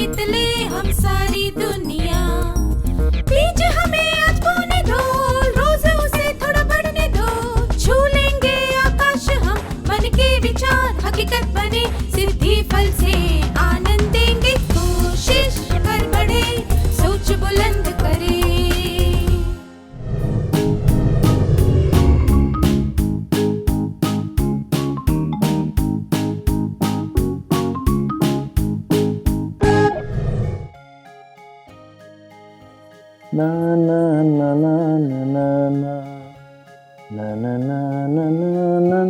जीत ले हम सारी दुनिया। बीच हमें आज बोने दो, रोज उसे थोड़ा बढ़ने दो। छू लेंगे आकाश हम, मन के विचार हकीकत बने। सिद्धि फल से आनंद देंगे, कोशिश कर बढ़े, सोच बुलंद करे। ना ना ना ना ना ना ना ना ना ना ना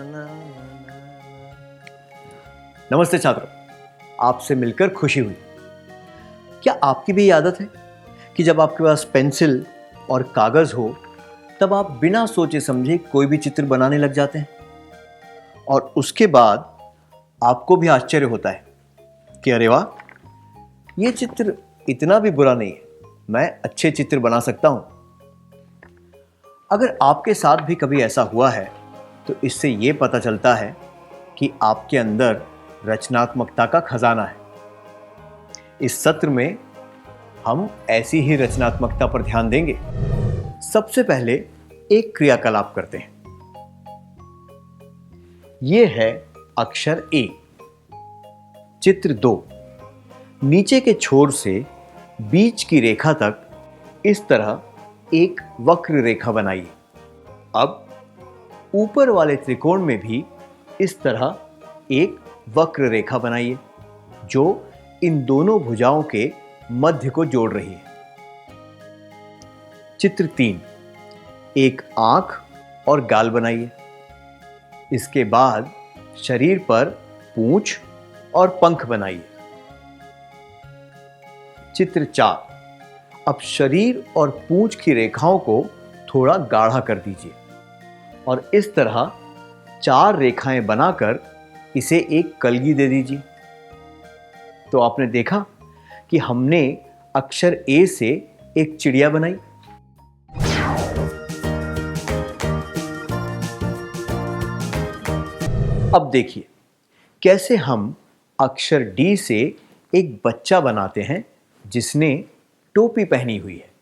ना। नमस्ते छात्रों, आपसे मिलकर खुशी हुई। क्या आपकी भी आदत है कि जब आपके पास पेंसिल और कागज हो तब आप बिना सोचे समझे कोई भी चित्र बनाने लग जाते हैं और उसके बाद आपको भी आश्चर्य होता है कि अरे वाह, ये चित्र इतना भी बुरा नहीं है, मैं अच्छे चित्र बना सकता हूं। अगर आपके साथ भी कभी ऐसा हुआ है तो इससे यह पता चलता है कि आपके अंदर रचनात्मकता का खजाना है। इस सत्र में हम ऐसी ही रचनात्मकता पर ध्यान देंगे। सबसे पहले एक क्रियाकलाप करते हैं। यह है अक्षर ए। चित्र 2। नीचे के छोर से बीच की रेखा तक इस तरह एक वक्र रेखा बनाइए। अब ऊपर वाले त्रिकोण में भी इस तरह एक वक्र रेखा बनाइए जो इन दोनों भुजाओं के मध्य को जोड़ रही है। चित्र 3। एक आंख और गाल बनाइए। इसके बाद शरीर पर पूंछ और पंख बनाइए। चित्र 4। अब शरीर और पूंछ की रेखाओं को थोड़ा गाढ़ा कर दीजिए और इस तरह 4 रेखाएं बनाकर इसे एक कलगी दे दीजिए। तो आपने देखा कि हमने अक्षर ए से एक चिड़िया बनाई। अब देखिए कैसे हम अक्षर डी से एक बच्चा बनाते हैं जिसने टोपी पहनी हुई है।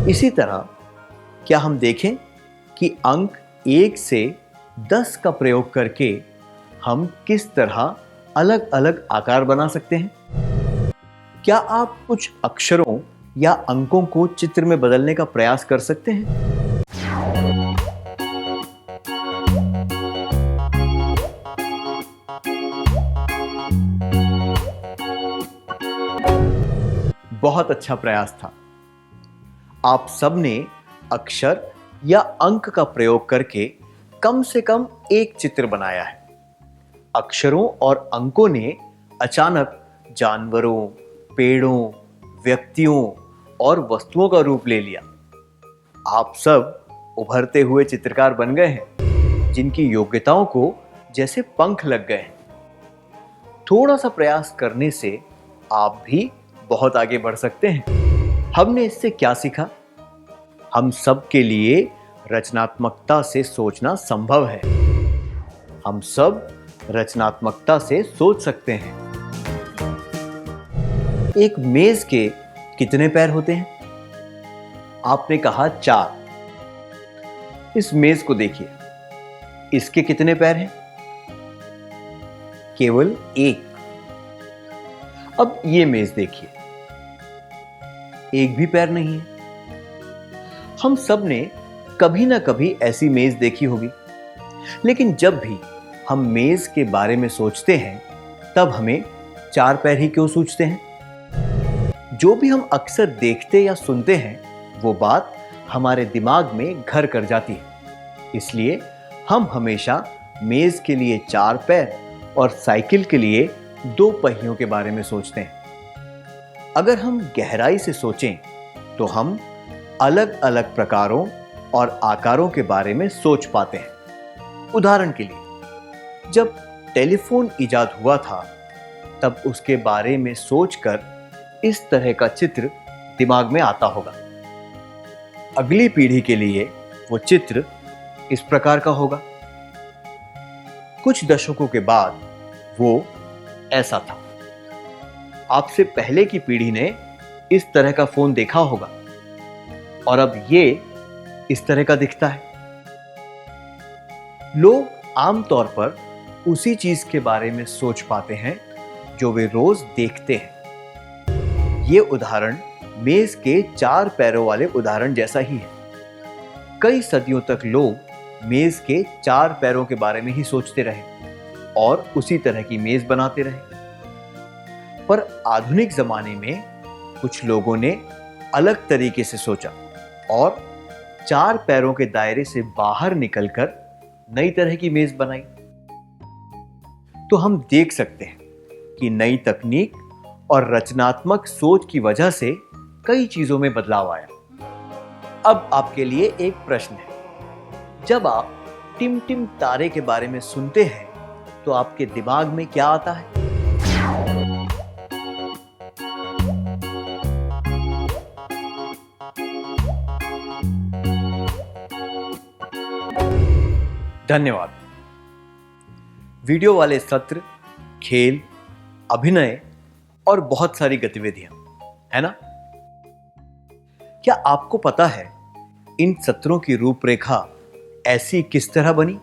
इसी तरह क्या हम देखें कि अंक 1 से 10 का प्रयोग करके हम किस तरह अलग अलग आकार बना सकते हैं? क्या आप कुछ अक्षरों या अंकों को चित्र में बदलने का प्रयास कर सकते हैं? बहुत अच्छा प्रयास था। आप सबने अक्षर या अंक का प्रयोग करके कम से कम एक चित्र बनाया है। अक्षरों और अंकों ने अचानक जानवरों, पेड़ों, व्यक्तियों और वस्तुओं का रूप ले लिया। आप सब उभरते हुए चित्रकार बन गए हैं जिनकी योग्यताओं को जैसे पंख लग गए हैं। थोड़ा सा प्रयास करने से आप भी बहुत आगे बढ़ सकते हैं। हमने इससे क्या सीखा? हम सब के लिए रचनात्मकता से सोचना संभव है। हम सब रचनात्मकता से सोच सकते हैं। एक मेज के कितने पैर होते हैं? आपने कहा 4। इस मेज को देखिए, इसके कितने पैर हैं? केवल 1। अब ये मेज देखिए, एक भी पैर नहीं है। हम सब ने कभी ना कभी ऐसी मेज देखी होगी, लेकिन जब भी हम मेज के बारे में सोचते हैं तब हमें 4 पैर ही क्यों सूझते हैं? जो भी हम अक्सर देखते या सुनते हैं वो बात हमारे दिमाग में घर कर जाती है। इसलिए हम हमेशा मेज के लिए 4 पैर और साइकिल के लिए 2 पहियों के बारे में सोचते हैं। अगर हम गहराई से सोचें तो हम अलग अलग प्रकारों और आकारों के बारे में सोच पाते हैं। उदाहरण के लिए, जब टेलीफोन इजाद हुआ था तब उसके बारे में सोचकर इस तरह का चित्र दिमाग में आता होगा। अगली पीढ़ी के लिए वो चित्र इस प्रकार का होगा। कुछ दशकों के बाद वो ऐसा था। आपसे पहले की पीढ़ी ने इस तरह का फोन देखा होगा और अब ये इस तरह का दिखता है। लोग आमतौर पर उसी चीज के बारे में सोच पाते हैं जो वे रोज देखते हैं। ये उदाहरण मेज के 4 पैरों वाले उदाहरण जैसा ही है। कई सदियों तक लोग मेज के 4 पैरों के बारे में ही सोचते रहे और उसी तरह की मेज बनाते रहे। पर आधुनिक जमाने में कुछ लोगों ने अलग तरीके से सोचा और 4 पैरों के दायरे से बाहर निकलकर नई तरह की मेज बनाई। तो हम देख सकते हैं कि नई तकनीक और रचनात्मक सोच की वजह से कई चीजों में बदलाव आया। अब आपके लिए एक प्रश्न है। जब आप टिम टिम तारे के बारे में सुनते हैं तो आपके दिमाग में क्या आता है? धन्यवाद। वीडियो वाले सत्र, खेल, अभिनय और बहुत सारी गतिविधियां, है ना? क्या आपको पता है इन सत्रों की रूपरेखा ऐसी किस तरह बनी?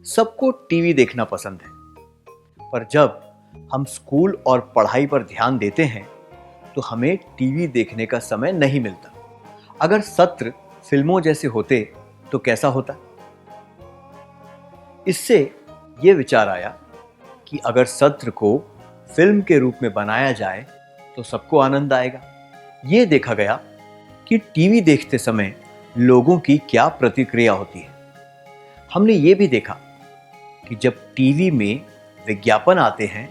सबको टीवी देखना पसंद है, पर जब हम स्कूल और पढ़ाई पर ध्यान देते हैं तो हमें टीवी देखने का समय नहीं मिलता। अगर सत्र फिल्मों जैसे होते तो कैसा होता? इससे यह विचार आया कि अगर सत्र को फिल्म के रूप में बनाया जाए तो सबको आनंद आएगा। यह देखा गया कि टीवी देखते समय लोगों की क्या प्रतिक्रिया होती है। हमने ये भी देखा कि जब टीवी में विज्ञापन आते हैं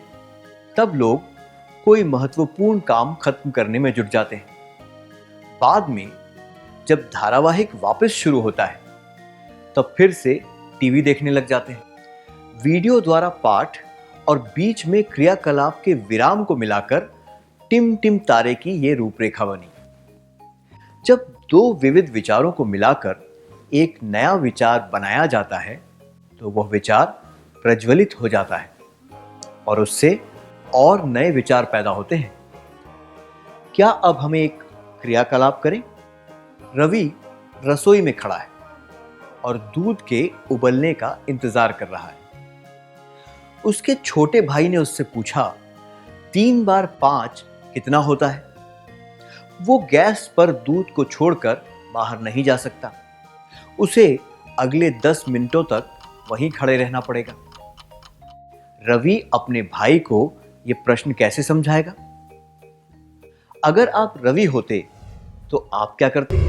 तब लोग कोई महत्वपूर्ण काम खत्म करने में जुट जाते हैं। बाद में जब धारावाहिक वापस शुरू होता है तब फिर से टीवी देखने लग जाते हैं। वीडियो द्वारा पाठ और बीच में क्रियाकलाप के विराम को मिलाकर टिम टिम तारे की यह रूपरेखा बनी। जब 2 विविध विचारों को मिलाकर एक नया विचार बनाया जाता है तो वह विचार प्रज्वलित हो जाता है और उससे और नए विचार पैदा होते हैं। क्या अब हम एक क्रियाकलाप करें? रवि रसोई में खड़ा है और दूध के उबलने का इंतजार कर रहा है। उसके छोटे भाई ने उससे पूछा, 3 बार 5 कितना होता है? वो गैस पर दूध को छोड़कर बाहर नहीं जा सकता। उसे अगले 10 मिनटों तक वहीं खड़े रहना पड़ेगा। रवि अपने भाई को यह प्रश्न कैसे समझाएगा? अगर आप रवि होते तो आप क्या करते?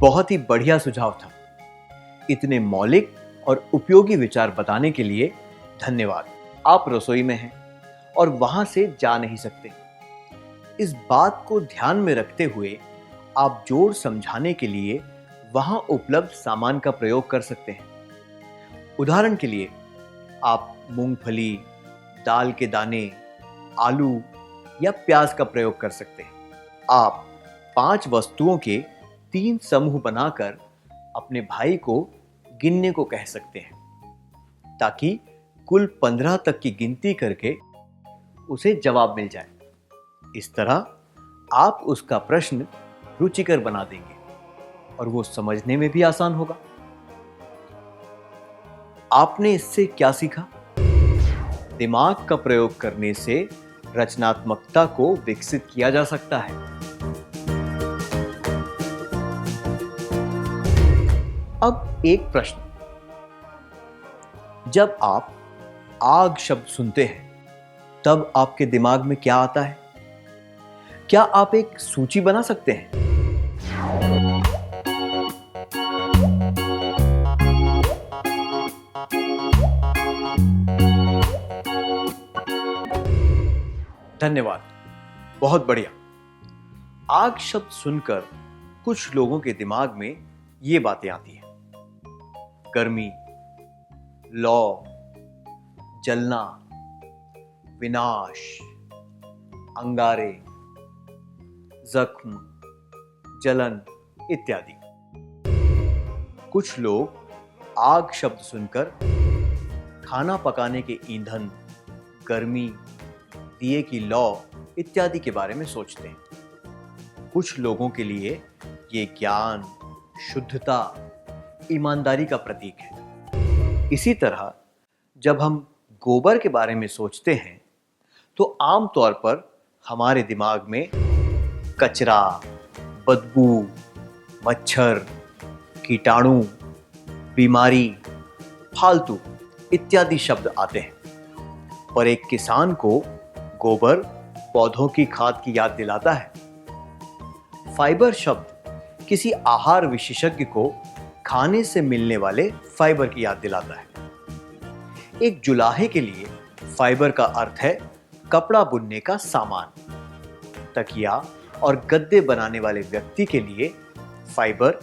बहुत ही बढ़िया सुझाव था। इतने मौलिक और उपयोगी विचार बताने के लिए धन्यवाद। आप रसोई में हैं और वहां से जा नहीं सकते। इस बात को ध्यान में रखते हुए आप जोड़ समझाने के लिए वहां उपलब्ध सामान का प्रयोग कर सकते हैं। उदाहरण के लिए आप मूंगफली, दाल के दाने, आलू या प्याज का प्रयोग कर सकते हैं। आप 5 वस्तुओं के 3 समूह बनाकर अपने भाई को गिनने को कह सकते हैं ताकि कुल 15 तक की गिनती करके उसे जवाब मिल जाए। इस तरह आप उसका प्रश्न रुचिकर बना देंगे और वो समझने में भी आसान होगा। आपने इससे क्या सीखा? दिमाग का प्रयोग करने से रचनात्मकता को विकसित किया जा सकता है। अब एक प्रश्न, जब आप आग शब्द सुनते हैं तब आपके दिमाग में क्या आता है? क्या आप एक सूची बना सकते हैं? धन्यवाद। बहुत बढ़िया। आग शब्द सुनकर कुछ लोगों के दिमाग में ये बातें आती हैं: गर्मी, लौ, जलना, विनाश, अंगारे, जख्म, जलन इत्यादि। कुछ लोग आग शब्द सुनकर खाना पकाने के ईंधन, गर्मी, दिए की लौ इत्यादि के बारे में सोचते हैं। कुछ लोगों के लिए ये ज्ञान, शुद्धता, ईमानदारी का प्रतीक है। इसी तरह जब हम गोबर के बारे में सोचते हैं तो आमतौर पर हमारे दिमाग में कचरा, बदबू, मच्छर, कीटाणु, बीमारी, फालतू इत्यादि शब्द आते हैं। पर एक किसान को गोबर पौधों की खाद की याद दिलाता है। फाइबर शब्द किसी आहार विशेषज्ञ को खाने से मिलने वाले फाइबर की याद दिलाता है। एक जुलाहे के लिए फाइबर का अर्थ है कपड़ा बुनने का सामान। तकिया और गद्दे बनाने वाले व्यक्ति के लिए फाइबर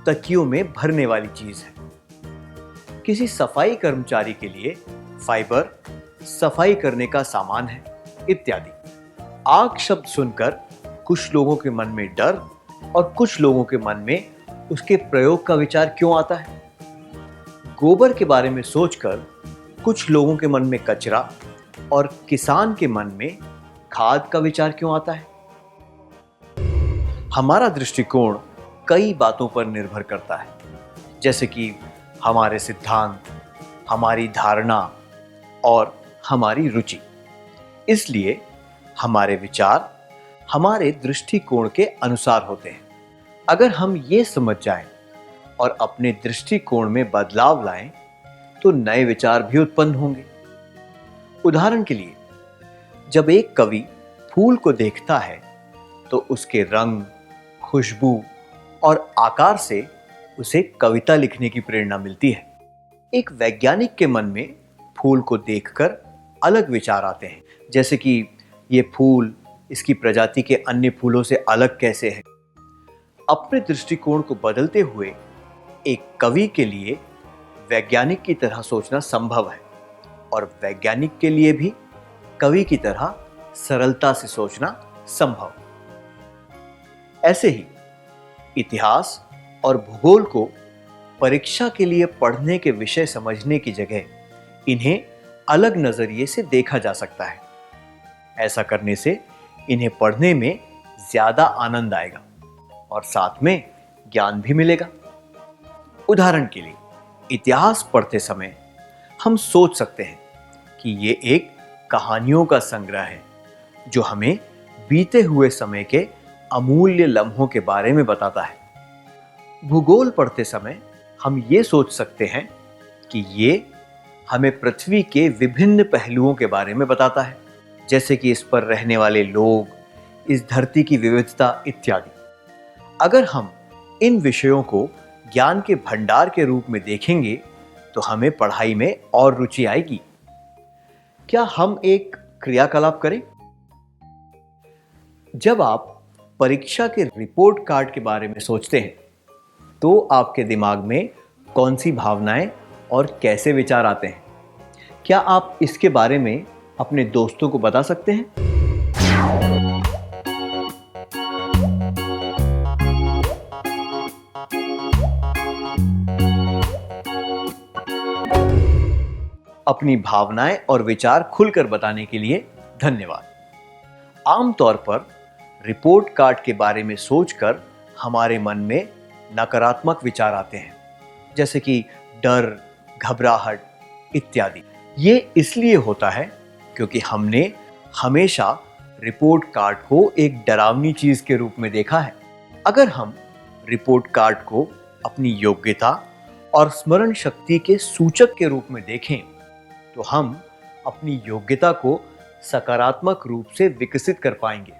तकियों में भरने वाली चीज है। किसी सफाई कर्मचारी के लिए फाइबर सफाई करने का सामान है इत्यादि। आग शब्द सुनकर कुछ लोगों के मन में डर और कुछ लोगों के मन में उसके प्रयोग का विचार क्यों आता है? गोबर के बारे में सोचकर कुछ लोगों के मन में कचरा और किसान के मन में खाद का विचार क्यों आता है? हमारा दृष्टिकोण कई बातों पर निर्भर करता है, जैसे कि हमारे सिद्धांत, हमारी धारणा और हमारी रुचि। इसलिए हमारे विचार हमारे दृष्टिकोण के अनुसार होते हैं। अगर हम ये समझ जाएं और अपने दृष्टिकोण में बदलाव लाएं तो नए विचार भी उत्पन्न होंगे। उदाहरण के लिए, जब एक कवि फूल को देखता है तो उसके रंग, खुशबू और आकार से उसे कविता लिखने की प्रेरणा मिलती है। एक वैज्ञानिक के मन में फूल को देखकर अलग विचार आते हैं, जैसे कि ये फूल इसकी प्रजाति के अन्य फूलों से अलग कैसे है। अपने दृष्टिकोण को बदलते हुए एक कवि के लिए वैज्ञानिक की तरह सोचना संभव है और वैज्ञानिक के लिए भी कवि की तरह सरलता से सोचना संभव। ऐसे ही इतिहास और भूगोल को परीक्षा के लिए पढ़ने के विषय समझने की जगह इन्हें अलग नजरिए से देखा जा सकता है। ऐसा करने से इन्हें पढ़ने में ज्यादा आनंद आएगा और साथ में ज्ञान भी मिलेगा। उदाहरण के लिए, इतिहास पढ़ते समय हम सोच सकते हैं कि ये एक कहानियों का संग्रह है जो हमें बीते हुए समय के अमूल्य लम्हों के बारे में बताता है। भूगोल पढ़ते समय हम ये सोच सकते हैं कि ये हमें पृथ्वी के विभिन्न पहलुओं के बारे में बताता है, जैसे कि इस पर रहने वाले लोग, इस धरती की विविधता इत्यादि। अगर हम इन विषयों को ज्ञान के भंडार के रूप में देखेंगे तो हमें पढ़ाई में और रुचि आएगी। क्या हम एक क्रियाकलाप करें? जब आप परीक्षा के रिपोर्ट कार्ड के बारे में सोचते हैं तो आपके दिमाग में कौन सी भावनाएं और कैसे विचार आते हैं? क्या आप इसके बारे में अपने दोस्तों को बता सकते हैं? अपनी भावनाएं और विचार खुलकर बताने के लिए धन्यवाद। आमतौर पर रिपोर्ट कार्ड के बारे में सोचकर हमारे मन में नकारात्मक विचार आते हैं, जैसे कि डर, घबराहट इत्यादि। ये इसलिए होता है क्योंकि हमने हमेशा रिपोर्ट कार्ड को एक डरावनी चीज के रूप में देखा है। अगर हम रिपोर्ट कार्ड को अपनी योग्यता और स्मरण शक्ति के सूचक के रूप में देखें तो हम अपनी योग्यता को सकारात्मक रूप से विकसित कर पाएंगे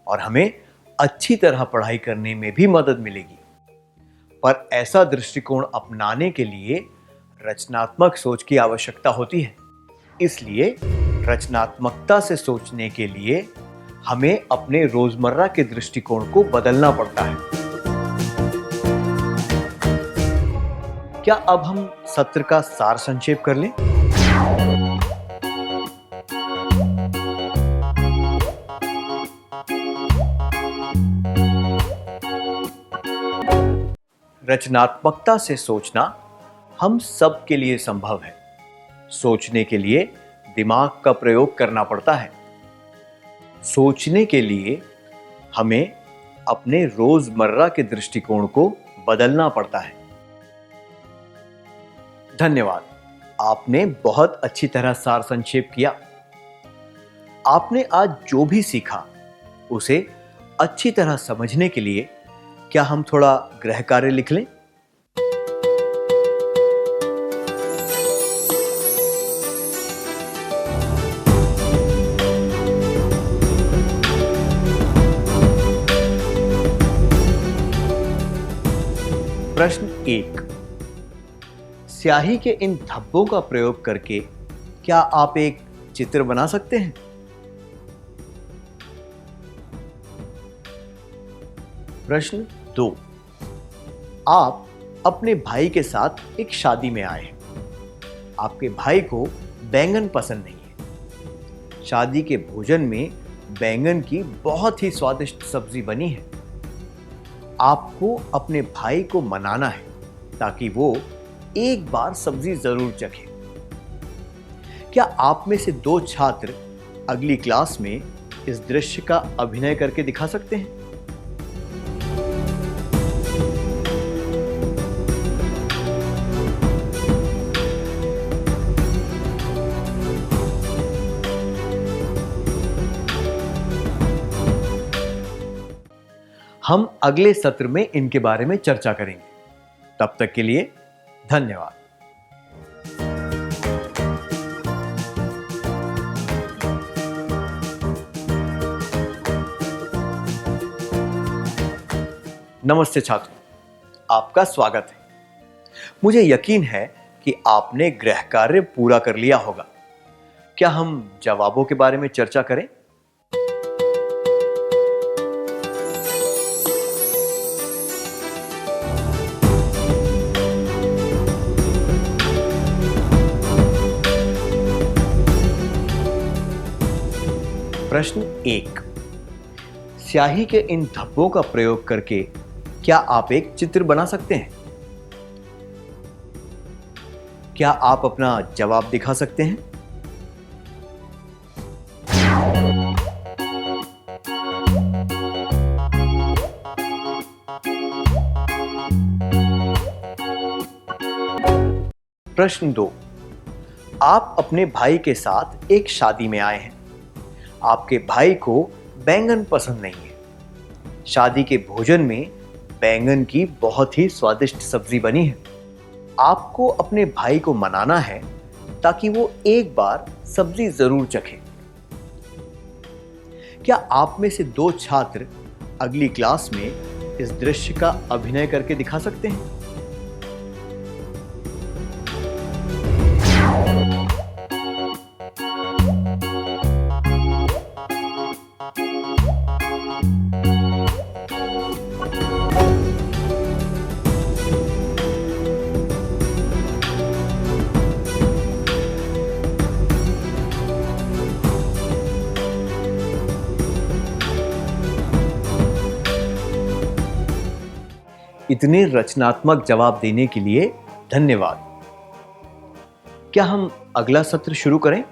और हमें अच्छी तरह पढ़ाई करने में भी मदद मिलेगी। पर ऐसा दृष्टिकोण अपनाने के लिए रचनात्मक सोच की आवश्यकता होती है। इसलिए रचनात्मकता से सोचने के लिए हमें अपने रोजमर्रा के दृष्टिकोण को बदलना पड़ता है। क्या अब हम सत्र का सार संक्षेप कर लें? रचनात्मकता से सोचना हम सब के लिए संभव है। सोचने के लिए दिमाग का प्रयोग करना पड़ता है। सोचने के लिए हमें अपने रोजमर्रा के दृष्टिकोण को बदलना पड़ता है। धन्यवाद, आपने बहुत अच्छी तरह सार संक्षेप किया। आपने आज जो भी सीखा उसे अच्छी तरह समझने के लिए क्या हम थोड़ा गृह कार्य लिख लें? प्रश्न 1। स्याही के इन धब्बों का प्रयोग करके क्या आप एक चित्र बना सकते हैं? प्रश्न 2। आप अपने भाई के साथ एक शादी में आए हैं। आपके भाई को बैंगन पसंद नहीं है। शादी के भोजन में बैंगन की बहुत ही स्वादिष्ट सब्जी बनी है। आपको अपने भाई को मनाना है ताकि वो एक बार सब्जी जरूर चखे। क्या आप में से 2 छात्र अगली क्लास में इस दृश्य का अभिनय करके दिखा सकते हैं? हम अगले सत्र में इनके बारे में चर्चा करेंगे। तब तक के लिए धन्यवाद। नमस्ते छात्रों, आपका स्वागत है। मुझे यकीन है कि आपने गृह कार्य पूरा कर लिया होगा। क्या हम जवाबों के बारे में चर्चा करें? प्रश्न 1। स्याही के इन धब्बों का प्रयोग करके क्या आप एक चित्र बना सकते हैं? क्या आप अपना जवाब दिखा सकते हैं? प्रश्न 2। आप अपने भाई के साथ एक शादी में आए हैं। आपके भाई को बैंगन पसंद नहीं है। शादी के भोजन में बैंगन की बहुत ही स्वादिष्ट सब्जी बनी है। आपको अपने भाई को मनाना है ताकि वो एक बार सब्जी जरूर चखे। क्या आप में से 2 छात्र अगली क्लास में इस दृश्य का अभिनय करके दिखा सकते हैं? इतने रचनात्मक जवाब देने के लिए धन्यवाद। क्या हम अगला सत्र शुरू करें?